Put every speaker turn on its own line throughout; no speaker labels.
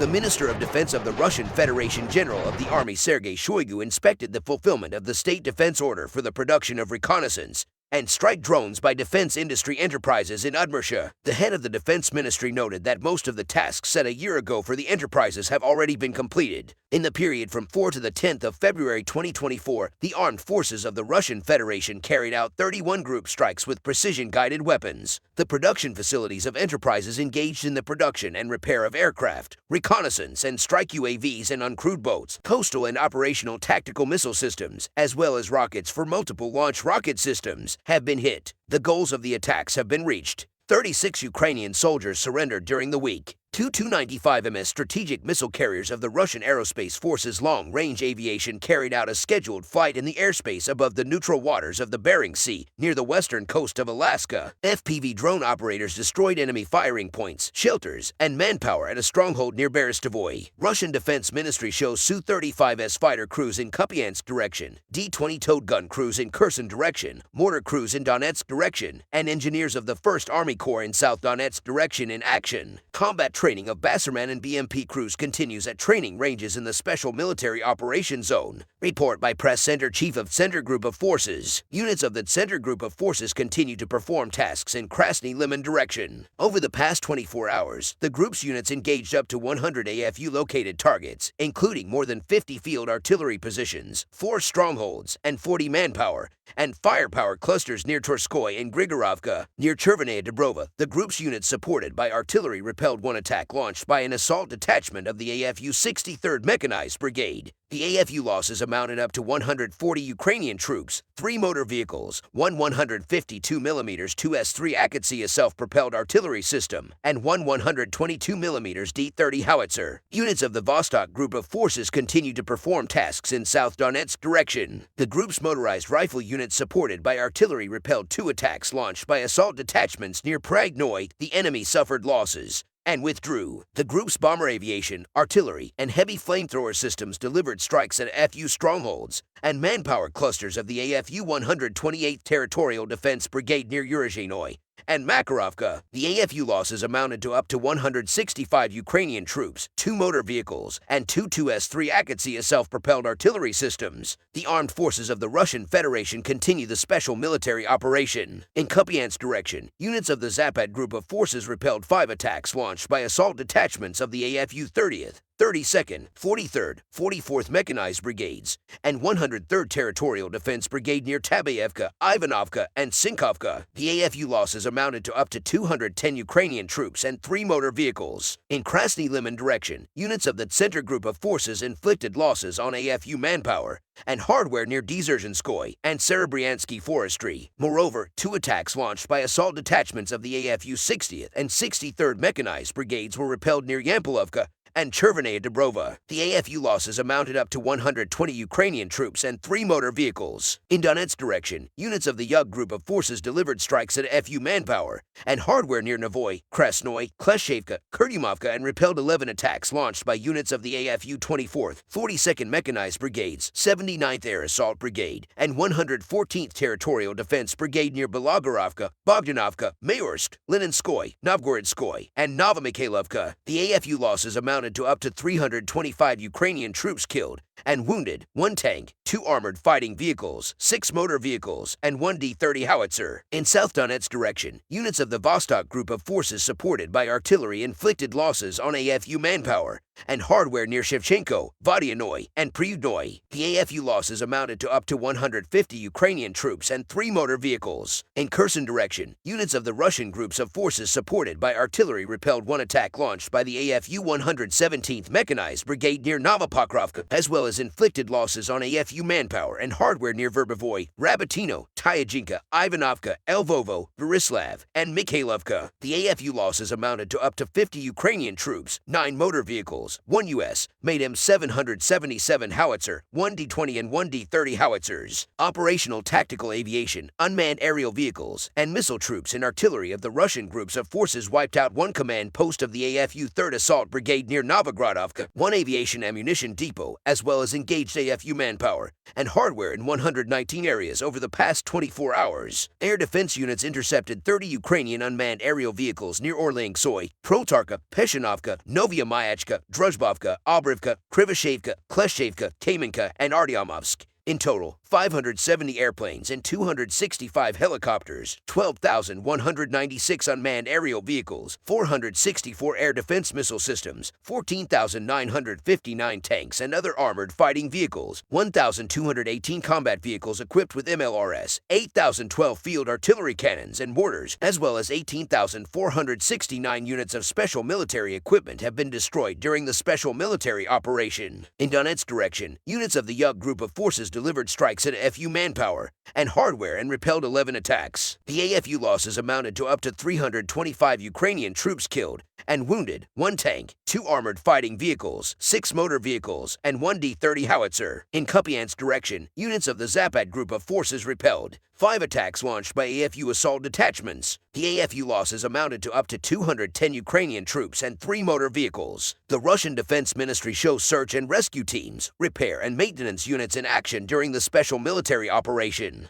The Minister of Defense of the Russian Federation General of the Army Sergei Shoigu inspected the fulfillment of the state defense order for the production of reconnaissance and strike drones by defense industry enterprises in Udmurtia. The head of the Defense Ministry noted that most of the tasks set a year ago for the enterprises have already been completed. In the period from 4 to the 10th of February 2024, the armed forces of the Russian Federation carried out 31 group strikes with precision-guided weapons. The production facilities of enterprises engaged in the production and repair of aircraft, reconnaissance and strike UAVs and uncrewed boats, coastal and operational tactical missile systems, as well as rockets for multiple launch rocket systems, have been hit. The goals of the attacks have been reached. 36 Ukrainian soldiers surrendered during the week. Two Tu-95MS strategic missile carriers of the Russian Aerospace Forces Long-Range Aviation carried out a scheduled flight in the airspace above the neutral waters of the Bering Sea near the western coast of Alaska. FPV drone operators destroyed enemy firing points, shelters, and manpower at a stronghold near Berestovoy. Russian Defense Ministry shows Su-35S fighter crews in Kupiansk direction, D-20 towed gun crews in Kherson direction, mortar crews in Donetsk direction, and engineers of the 1st Army Corps in South Donetsk direction in action. Combat training of Basserman and BMP crews continues at training ranges in the Special Military Operations Zone. Report by Press Center Chief of Center Group of Forces. Units of the Center Group of Forces continue to perform tasks in Krasny Liman direction. Over the past 24 hours, the group's units engaged up to 100 AFU-located targets, including more than 50 field artillery positions, 4 strongholds, and 40 manpower and firepower clusters near Torskoy and Grigorovka. Near Chervenaya Dubrova, the group's units supported by artillery repelled one attack launched by an assault detachment of the AFU 63rd Mechanized Brigade. The AFU losses amounted up to 140 Ukrainian troops, 3 motor vehicles, one 152mm 2S3 Akatsiya self-propelled artillery system, and one 122mm D-30 howitzer. Units of the Vostok Group of Forces continue to perform tasks in South Donetsk direction. The group's motorized rifle units supported by artillery repelled 2 attacks launched by assault detachments near Pragnoy. The enemy suffered losses and withdrew. The group's bomber aviation, artillery, and heavy flamethrower systems delivered strikes at FU strongholds and manpower clusters of the AFU 128th Territorial Defense Brigade near Uruzhenoy and Makarovka. The AFU losses amounted to up to 165 Ukrainian troops, 2 motor vehicles, and 2 2S3 Akatsiya self-propelled artillery systems. The armed forces of the Russian Federation continue the special military operation. In Kupiansk direction, units of the Zapad Group of Forces repelled 5 attacks launched by assault detachments of the AFU 30th, 32nd, 43rd, 44th Mechanized Brigades, and 103rd Territorial Defense Brigade near Tabayevka, Ivanovka, and Sinkovka. The AFU losses amounted to up to 210 Ukrainian troops and 3 motor vehicles. In Krasny Liman direction, units of the Center Group of Forces inflicted losses on AFU manpower and hardware near Dzержinskoy and Serebryansky Forestry. Moreover, 2 attacks launched by assault detachments of the AFU 60th and 63rd Mechanized Brigades were repelled near Yampolovka and Chervenaya Dubrova. The AFU losses amounted up to 120 Ukrainian troops and 3 motor vehicles. In Donetsk direction, units of the Yug Group of Forces delivered strikes at FU manpower and hardware near Novoy, Krasnoy, Kleshevka, Kurdyumovka, and repelled 11 attacks launched by units of the AFU 24th, 42nd Mechanized Brigades, 79th Air Assault Brigade, and 114th Territorial Defense Brigade near Belogorovka, Bogdanovka, Mayorsk, Leninskoy, Novgorodskoy, and Novomikhalovka. The AFU losses amounted to up to 325 Ukrainian troops killed and wounded, 1 tank, 2 armored fighting vehicles, 6 motor vehicles, and 1 D-30 howitzer. In South Donetsk direction, units of the Vostok Group of Forces supported by artillery inflicted losses on AFU manpower and hardware near Shevchenko, Vodyanoy, and Priudnoy. The AFU losses amounted to up to 150 Ukrainian troops and 3 motor vehicles. In Kherson direction, units of the Russian groups of forces supported by artillery repelled 1 attack launched by the AFU 117th Mechanized Brigade near Novopokrovka, as well as inflicted losses on AFU manpower and hardware near Verbovoy, Rabotino, Tyajinka, Ivanovka, Lvovo, Borislav, and Mikhailovka. The AFU losses amounted to up to 50 Ukrainian troops, 9 motor vehicles, 1 U.S. made M777 howitzer, 1 D-20 and 1 D-30 howitzers. Operational tactical aviation, unmanned aerial vehicles, and missile troops and artillery of the Russian groups of forces wiped out 1 command post of the AFU 3rd Assault Brigade near Novogradovka, 1 aviation ammunition depot, as well as engaged AFU manpower and hardware in 119 areas over the past 24 hours. Air defense units intercepted 30 Ukrainian unmanned aerial vehicles near Orlyk-Soy, Protarka, Peshanovka, Novaya Mayachka, Druzhbovka, Obrivka, Krivashevka, Kleshevka, Kamenka, and Artyomovsk. In total, 570 airplanes and 265 helicopters, 12,196 unmanned aerial vehicles, 464 air defense missile systems, 14,959 tanks and other armored fighting vehicles, 1,218 combat vehicles equipped with MLRS, 8,012 field artillery cannons and mortars, as well as 18,469 units of special military equipment have been destroyed during the special military operation. In Donetsk direction, units of the U-Boote group of forces delivered strikes at AFU manpower and hardware and repelled 11 attacks. The AFU losses amounted to up to 325 Ukrainian troops killed and wounded, 1 tank, 2 armored fighting vehicles, 6 motor vehicles, and 1 D-30 howitzer. In Kupiansk direction, units of the Zapad group of forces repelled 5 attacks launched by AFU assault detachments. The AFU losses amounted to up to 210 Ukrainian troops and 3 motor vehicles. The Russian Defense Ministry shows search and rescue teams, repair and maintenance units in action during the special military operation.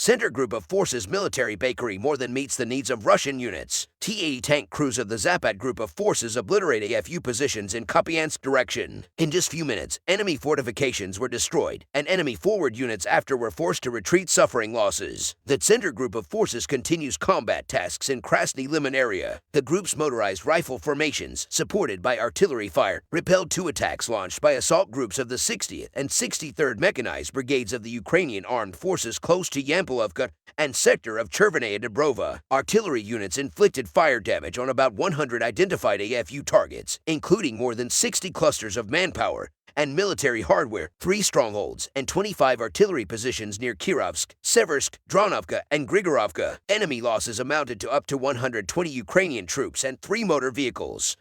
Center Group of Forces military bakery more than meets the needs of Russian units. T-80 tank crews of the Zapad Group of Forces obliterate AFU positions in Kupiansk direction. In just few minutes, enemy fortifications were destroyed, and enemy forward units after were forced to retreat suffering losses. The Center Group of Forces continues combat tasks in Krasny Liman area. The group's motorized rifle formations, supported by artillery fire, repelled 2 attacks launched by assault groups of the 60th and 63rd Mechanized Brigades of the Ukrainian Armed Forces close to Yampilovka and sector of Chervenaya Dubrova. Artillery units inflicted fire damage on about 100 identified AFU targets, including more than 60 clusters of manpower and military hardware, 3 strongholds, and 25 artillery positions near Kirovsk, Seversk, Dronovka, and Grigorovka. Enemy losses amounted to up to 120 Ukrainian troops and 3 motor vehicles.